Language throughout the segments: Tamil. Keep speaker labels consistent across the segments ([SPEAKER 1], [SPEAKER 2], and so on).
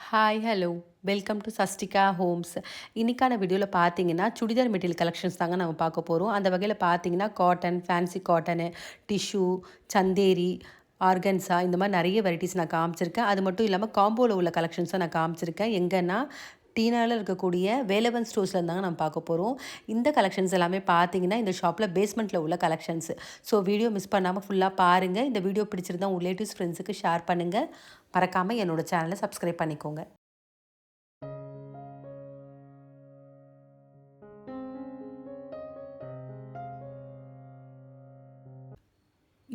[SPEAKER 1] Hi hello welcome to Sastika Homes. இன்றைக்கான வீடியோவில் பார்த்தீங்கன்னா சுடிதார் மெட்டீரியல் கலெக்ஷன்ஸ் தாங்க நம்ம பார்க்க போகிறோம். அந்த வகையில் பார்த்தீங்கன்னா cotton, fancy cotton, tissue, Chanderi, organza இந்த மாதிரி நிறைய வெரைட்டிஸ் நான் காமிச்சிருக்கேன். அது மட்டும் இல்லாமல் காம்போவில் உள்ள கலெக்ஷன்ஸை நான் காமிச்சிருக்கேன். எங்கன்னா டீனாவில் இருக்கக்கூடிய வேலவன் ஸ்டோர்ஸில் இருந்தாங்க நம்ம பார்க்க போகிறோம். இந்த கலெக்ஷன்ஸ் எல்லாமே பார்த்தீங்கன்னா இந்த ஷாப்பில் பேஸ்மெண்ட்டில் உள்ள கலெக்ஷன்ஸ். ஸோ வீடியோ மிஸ் பண்ணாமல் ஃபுல்லாக பாருங்கள். இந்த வீடியோ பிடிச்சிருந்தா உங்கள் ரிலேட்டிவ்ஸ் ஃப்ரெண்ட்ஸுக்கு ஷேர் பண்ணுங்கள். மறக்காமல் என்னோடய சேனலை சப்ஸ்கிரைப் பண்ணிக்கோங்க.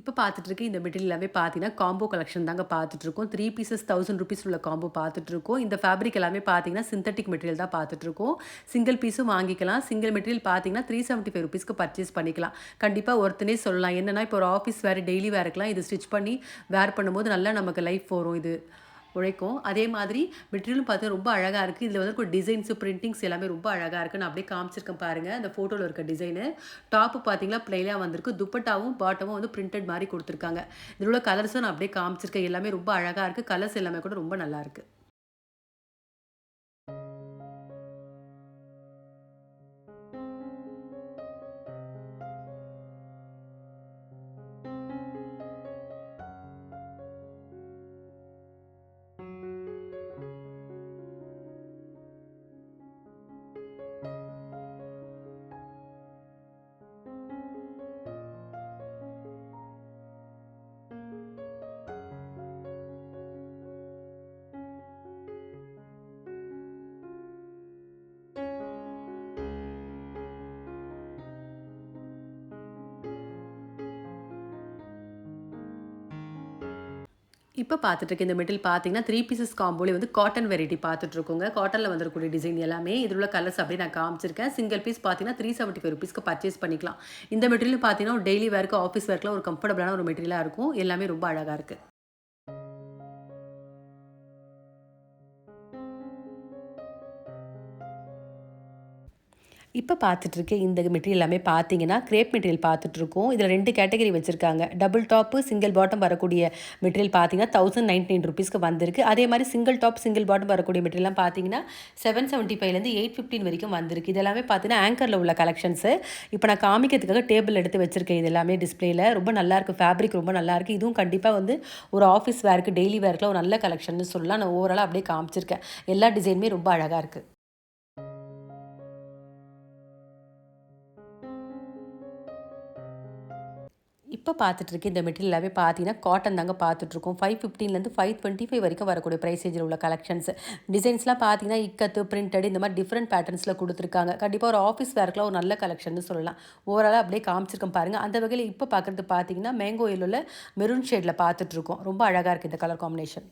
[SPEAKER 1] இப்போ பார்த்துட்ருக்கு இந்த மெட்டீரியல் எல்லாமே பார்த்தீங்கன்னா காம்போ கலெக்ஷன் தாங்க பார்த்துட்ருக்கோம். 3 பீசஸ் ₹1000 உள்ள காம்போ பார்த்துட்ருக்கோம். இந்த ஃபேப்ரிக் எல்லாமே பார்த்தீங்கன்னா சிந்தட்டிக் மெட்டீரியல் தான் பார்த்துட்ருக்கோம். சிங்கிள் பீஸும் வாங்கிக்கலாம். சிங்கிள் மெட்டீரியல் பார்த்தீங்கன்னா ₹375க்கு பர்ச்சேஸ் பண்ணிக்கலாம். கண்டிப்பாக ஒருத்தனே சொல்லலாம். என்னன்னா இப்போ ஒரு ஆஃபீஸ் வேர், டெய்லி வேருக்குலாம் இது ஸ்டிச் பண்ணி வேர் பண்ணும்போது நல்லா நமக்கு லைஃப் வரும், இது உழைக்கும். அதே மாதிரி மெட்டீரியலும் பார்த்தா ரொம்ப அழகாக இருக்குது. இதில் வந்து ஒரு டிசைன்ஸு, பிரிண்டிங்ஸ் எல்லாமே ரொம்ப அழகாக இருக்குது. நான் அப்படியே காமிச்சிருக்கேன் பாருங்கள். அந்த ஃபோட்டோவில் இருக்க டிசைனு. டாப்பு பார்த்தீங்கன்னா ப்ளைனாக வந்திருக்கு. துப்பட்டாவும் பாட்டமும் வந்து பிரிண்டட் மாதிரி கொடுத்துருக்காங்க. இதில் உள்ள கலர்ஸும் நான் அப்படியே காமிச்சிருக்கேன். எல்லாமே ரொம்ப அழகாக இருக்குது. கலர்ஸ் எல்லாமே கூட ரொம்ப நல்லாயிருக்கு. இப்போ பார்த்துட்டுருக்க இந்த மெட்டீரியல் பார்த்தீங்கன்னா 3 பீசஸ் காம்போலே வந்து காட்டன் வெரைட்டி பார்த்துட்ருக்கோங்க. காட்டனில் வந்துருக்கூடிய டிசைன் எல்லாமே இதில் உள்ள கலர்ஸ் அப்படியே நான் காமிச்சிருக்கேன். சிங்கிள் பீஸ் பார்த்தீங்கன்னா ₹375க்கு பர்ச்சேஸ் பண்ணிக்கலாம். இந்த மெட்டீரியல் பார்த்தீங்கன்னா ஒரு டெய்லி வேர்க்கு, ஆஃபீஸ் வேர்க்குலாம் ஒரு கம்ஃபர்டபுளான ஒரு மெட்டீரியலாக இருக்கும். எல்லாமே ரொம்ப அழகாக இருக்குது. இப்போ பார்த்துட்ருக்க இந்த மெட்டீரியல் எல்லாமே பார்த்தீங்கன்னா கிரேப் மெட்டீரியல் பார்த்துட்ருக்கோம். இதில் 2 கேட்டகரி வச்சுருக்காங்க. டபுள் டாப்பு, சிங்கிள் பாட்டம் வரக்கூடிய மெட்டீரியல் பார்த்தீங்கன்னா ₹1099க்கு வந்திருக்கு. அதே மாதிரி சிங்கிள் டாப், சிங்கிள் பாட்டம் வரக்கூடிய மெட்டீரியல்லாம் பார்த்தீங்கன்னா 775லேருந்து 815 வரைக்கும் வந்திருக்கு. இது எல்லாமே பார்த்தீங்கன்னா ஆங்கரில் உள்ள கலெக்ஷன்ஸு. இப்போ நான் காமிக்கிறதுக்காக டேபிள் எடுத்து வச்சுருக்கேன். இது எல்லாமே டிஸ்பிளேயில் ரொம்ப நல்லாயிருக்கு. ஃபேப்ரிக் ரொம்ப நல்லாயிருக்கு. இதுவும் கண்டிப்பாக வந்து ஒரு ஆஃபீஸ் வேருக்கு, டெய்லி வேர்க்குலாம் ஒரு நல்ல கலெக்ஷன்னு சொல்லலாம். நான் ஓவராலாக அப்படியே காமிச்சிருக்கேன். எல்லா டிசைனுமே ரொம்ப அழகாக இருக்குது. இப்போ பார்த்துட்ருக்க இந்த மெட்டீரியல் எல்லாமே பார்த்தீங்கன்னா காட்டன் தாங்க பார்த்துட்ருக்கோம். 515லேருந்து 525 வரைக்கும் வரக்கூடிய ப்ரைஸ் ரேஞ்சில் உள்ள கலெக்ஷன்ஸ். டிசைன்ஸ்லாம் பார்த்தீங்கன்னா இக்கத்து, பிரிண்டட் இந்த மாதிரி டிஃப்ரெண்ட் பேட்டர்ன்ஸில் கொடுத்துருக்காங்க. கண்டிப்பாக ஒரு ஆஃபீஸ் வேர்க்குலாம் ஒரு நல்ல கலெக்ஷன் சொல்லலாம். ஓவராலாக அப்படியே காமிச்சிருக்கேன் பாருங்கள். அந்த வகையில் இப்போ பார்க்குறது பார்த்தீங்கன்னா மேங்கோ எல்லோவில் மெரூன் ஷேடில் பார்த்துட்ருக்கோம். ரொம்ப அழகாக இருக்குது இந்த கலர் காம்பினேஷன்.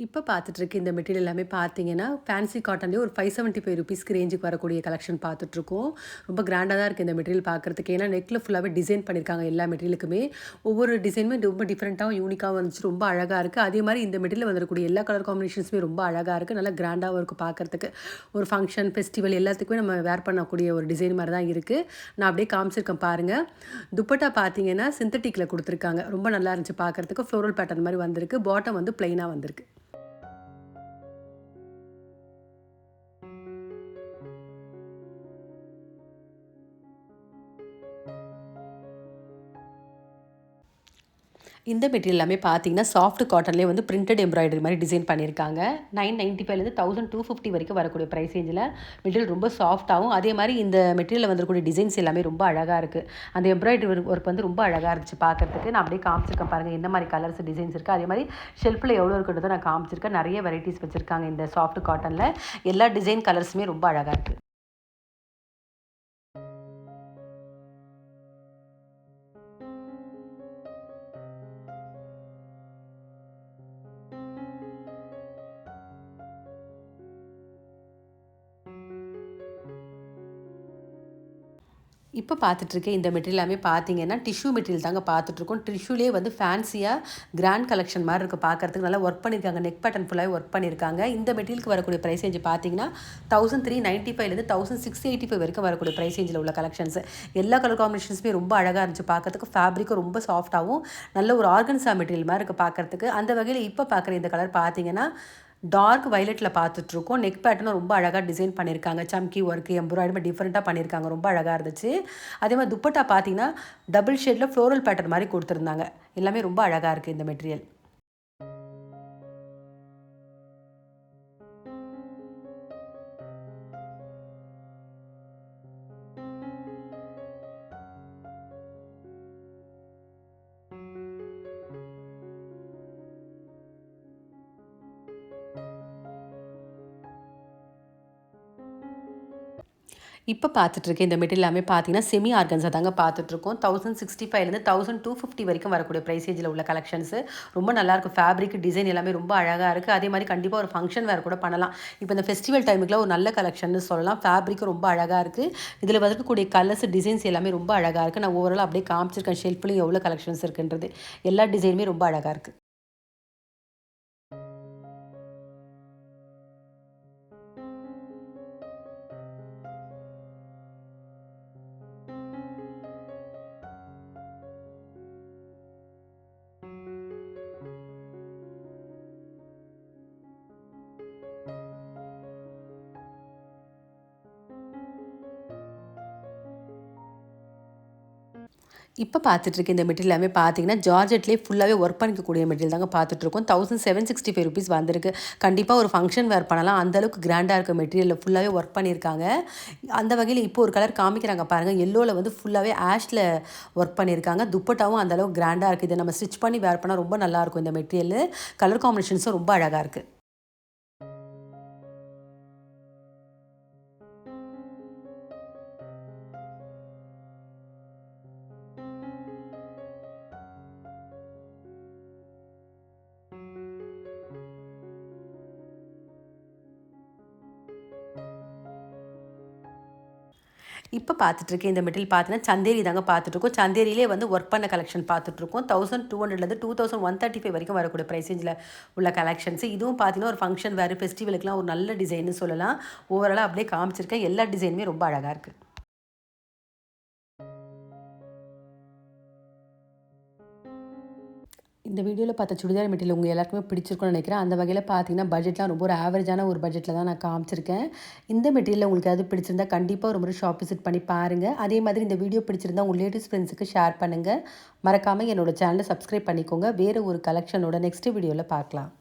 [SPEAKER 1] இப்போ பார்த்துட்ருக்க இந்த மெட்டீரியல் எல்லாமே பார்த்தீங்கன்னா ஃபேன்சி காட்டன்லேயே ஒரு ₹575 ரேஞ்சுக்கு வரக்கூடிய கலெக்ஷன் பார்த்துட்ருக்கோம். ரொம்ப கிராண்டாக தான் இருக்குது இந்த மெட்டீரியல் பார்க்குறதுக்கு. ஏன்னா நெக்கில் ஃபுல்லாகவே டிசைன் பண்ணியிருக்காங்க எல்லா மெட்டீரியலுக்குமே. ஒவ்வொரு டிசைனுமே ரொம்ப டிஃப்ரெண்ட்டாகவும் யூனிக்காகவும் இருந்துச்சு. ரொம்ப அழகாக இருக்குது. அதே மாதிரி இந்த மெட்டீரியல் வந்துருக்கூடிய எல்லா கலர் காம்பினேஷன்ஸுமே ரொம்ப அழகாக இருக்குது. நல்லா கிராண்டாகவும் இருக்குது பார்க்குறதுக்கு. ஒரு ஃபங்க்ஷன், ஃபெஸ்டிவல் எல்லாத்துக்குமே நம்ம வேர் பண்ணக்கூடிய ஒரு டிசைன் மாதிரி தான் இருக்குது. நான் அப்படியே காமிச்சிருக்கேன் பாருங்கள். துப்பட்டா பார்த்தீங்கன்னா சிந்தட்டிக்கில் கொடுத்துருக்காங்க. ரொம்ப நல்லா இருந்துச்சு பார்க்குறதுக்கு. ஃப்ளோரல் பேட்டர்ன் மாதிரி வந்திருக்கு. பாட்டம் வந்து ப்ளைனாக வந்திருக்கு. இந்த மெட்டீரியல் எல்லாமே பார்த்தீங்கன்னா சாஃப்ட் காட்டன்லேயே வந்து பிரிண்டட் எம்ப்ராய்டரி மாதிரி டிசைன் பண்ணியிருக்காங்க. 995லேருந்து 1250 வரைக்கும் வரக்கூடிய ப்ரைஸ் ரேஞ்சில் மெட்டீரியல் ரொம்ப சாஃப்ட்டாகவும், அதே மாதிரி இந்த மெட்டீரியலில் வந்துருக்கூடிய டிசைன்ஸ் எல்லாமே ரொம்ப அழகாக இருக்குது. அந்த எம்ப்ராய்டரி ஒர்க் வந்து ரொம்ப அழகாக இருந்துச்சு பார்க்குறதுக்கு. நான் அப்படியே காமிச்சிருக்கேன் பாருங்கள் என்ன மாதிரி கலர்ஸ், டிசைன்ஸ் இருக்குது. அதே மாதிரி ஷெல்ஃபில் எவ்வளோ இருக்குன்றதை நான் காமிச்சிருக்கேன். நிறைய வெரைட்டிஸ் வச்சுருக்காங்க இந்த சாஃப்ட் காட்டனில். எல்லா டிசைன் கலர்ஸுமே ரொம்ப அழகாக இருக்குது. இப்போ பார்த்துட்ருக்க இந்த மெட்டீரியல் எல்லாமே பார்த்தீங்கன்னா டிஷ்யூ மெட்டீரியல் தாங்க பார்த்துட்ருக்கோம். டிஷ்யூலேயே வந்து ஃபேன்சியாக கிராண்ட் கலெக்ஷன் மாதிரி இருக்குது பார்க்குறதுக்கு. நல்லா ஒர்க் பண்ணியிருக்காங்க. நெக் பேட்டர்ன் ஃபுல்லாகவே ஒர்க் பண்ணியிருக்காங்க. இந்த மெட்டீரியலுக்கு வரக்கூடிய ப்ரைஸ் ரேஞ்ச் பார்த்தீங்கன்னா 1395லேருந்து 1685 வரைக்கும் வரக்கூடிய ப்ரைஸ் ரேஞ்சில் உள்ள கலெக்ஷன்ஸ். எல்லா கலர் காம்பினேஷன்ஸுமே ரொம்ப அழகாக இருந்துச்சு பார்க்கறதுக்கு. ஃபேப்ரிக்கும் ரொம்ப சாஃப்டாகவும் நல்ல ஒரு ஆர்கன்ஸா மெட்டீரியல் மாதிரி இருக்குது பார்க்குறதுக்கு. அந்த வகையில் இப்போ பார்க்குற இந்த கலர் பார்த்தீங்கன்னா டார்க் வயலட்டில் பார்த்துட்ருக்கோம். நெக் பேட்டர்னும் ரொம்ப அழகாக டிசைன் பண்ணியிருக்காங்க. சம்கி ஒர்க்கு எம்ப்ராய்டரி டிஃப்ரெண்ட்டாக பண்ணியிருக்காங்க. ரொம்ப அழகாக இருந்துச்சு. அதே மாதிரி துப்பட்டா பார்த்தீங்கன்னா டபுள் ஷேடில் ஃப்ளோரல் பேட்டர்ன் மாதிரி கொடுத்துருந்தாங்க. எல்லாமே ரொம்ப அழகாக இருக்குது இந்த மெட்டீரியல். இப்போ பார்த்துட்ருக்கேன் இந்த மெட்டீரியல் எல்லாமே பார்த்தீங்கன்னா செமி ஆர்கன்ஸா தாங்க பார்த்துட்ருக்கோம். 1065லேருந்து 1250 வரைக்கும் வரக்கூடிய ப்ரைஸ் ரேஞ்சில் உள்ள கலெக்ஷன்ஸு. ரொம்ப நல்லாயிருக்கும். ஃபேப்ரிக் டிசைன் எல்லாமே ரொம்ப அழகாக இருக்குது. அதே மாதிரி கண்டிப்பாக ஒரு ஃபங்க்ஷன் வேறு கூட பண்ணலாம். இப்போ இந்த ஃபெஸ்டிவல் டைமுக்குலாம் ஒரு நல்ல கலெக்ஷன்னு சொல்லலாம். ஃபேப்ரிக்கும் ரொம்ப அழகாக இருக்குது. இதில் வரக்கூடிய கலர்ஸ் டிசைன்ஸ் எல்லாமே ரொம்ப அழகாக இருக்குது. நான் ஓவரால் அப்படியே காமிச்சிருக்கேன் ஷெல்ஃப்லையும் எவ்வளோ கலெக்ஷன்ஸ் இருக்குன்றது. எல்லா டிசைனுமே ரொம்ப அழகாக இருக்குது. இப்போ பார்த்துட்ருக்க இந்த மெட்டீரியல் எல்லாமே பார்த்தீங்கன்னா ஜார்ஜெட்லேயே ஃபுல்லாகவே ஒர்க் பண்ணிக்கக்கூடிய மெட்டீரியல் தாங்க பார்த்துட்ருக்கோம். 1765 வந்திருக்கு. கண்டிப்பாக ஒரு ஃபங்க்ஷன் வேர் பண்ணலாம். அந்தளவுக்கு கிராண்டாக இருக்க மெட்டீரியலில் ஃபுல்லாகவே ஒர்க் பண்ணியிருக்காங்க. அந்த வகையில் இப்போ ஒரு கலர் காமிக்கிறாங்க பாருங்கள். எல்லோவில் வந்து ஃபுல்லாகவே ஆஷில் ஒர்க் பண்ணியிருக்காங்க. துப்பட்டாவும் அந்தளவுக்கு கிராண்டாக இருக்குது. இதை நம்ம ஸ்டிச் பண்ணி வேர் பண்ணால் ரொம்ப நல்லாயிருக்கும் இந்த மெட்டீரியல். கலர் காம்பினேஷன்ஸும் ரொம்ப அழகாக இருக்குது. இப்போ பார்த்துட்ருக்கேன் இந்த மெட்டீரியல் பார்த்தீங்கன்னா சந்தேரி தாங்க பார்த்துட்ருக்கோம். சந்தேரியிலே வந்து ஒர்க் பண்ண கலெக்ஷன் பார்த்துட்ருக்கோம். 1200லேருந்து 2135 வரைக்கும் வரக்கூடிய ப்ரைஸ் ரேஞ்சில் உள்ள கலெக்ஷன்ஸ். இதுவும் பார்த்தீங்கன்னா ஒரு ஃபங்க்ஷன் வேறு ஃபெஸ்டிவலுக்குலாம் ஒரு நல்ல டிசைன்னு சொல்லலாம். ஓவராலாக அப்படியே காமிச்சிருக்கேன். எல்லா டிசைனுமே ரொம்ப அழகாக இருக்குது. இந்த வீடியோவில் பார்த்த சுடிதார் மெட்டீரியல் உங்கள் எல்லாருக்குமே பிடிச்சிருக்கும்னு நினைக்கிறேன். அந்த வகையில் பார்த்தீங்கன்னா பட்ஜெட்லாம் ரொம்ப ஒரு ஆவரேஜான ஒரு பட்ஜெட்டில் தான் நான் காமிச்சிருக்கேன். இந்த மெட்டீரியல் உங்களுக்கு எதாவது பிடிச்சிருந்தா கண்டிப்பாக ஒரு முறை ஷாப் விசிட் பண்ணி பாருங்கள். அதே மாதிரி இந்த வீடியோ பிடிச்சிருந்தா உங்கள் ரிலேட்டிவ்ஸ் ஃப்ரெண்ட்ஸுக்கு ஷேர் பண்ணுங்கள். மறக்காமல் என்னோடய சேனலை சப்ஸ்கிரைப் பண்ணிக்கோங்க. வேறு ஒரு கலெக்ஷனோட நெக்ஸ்ட் வீடியோவில் பார்க்கலாம்.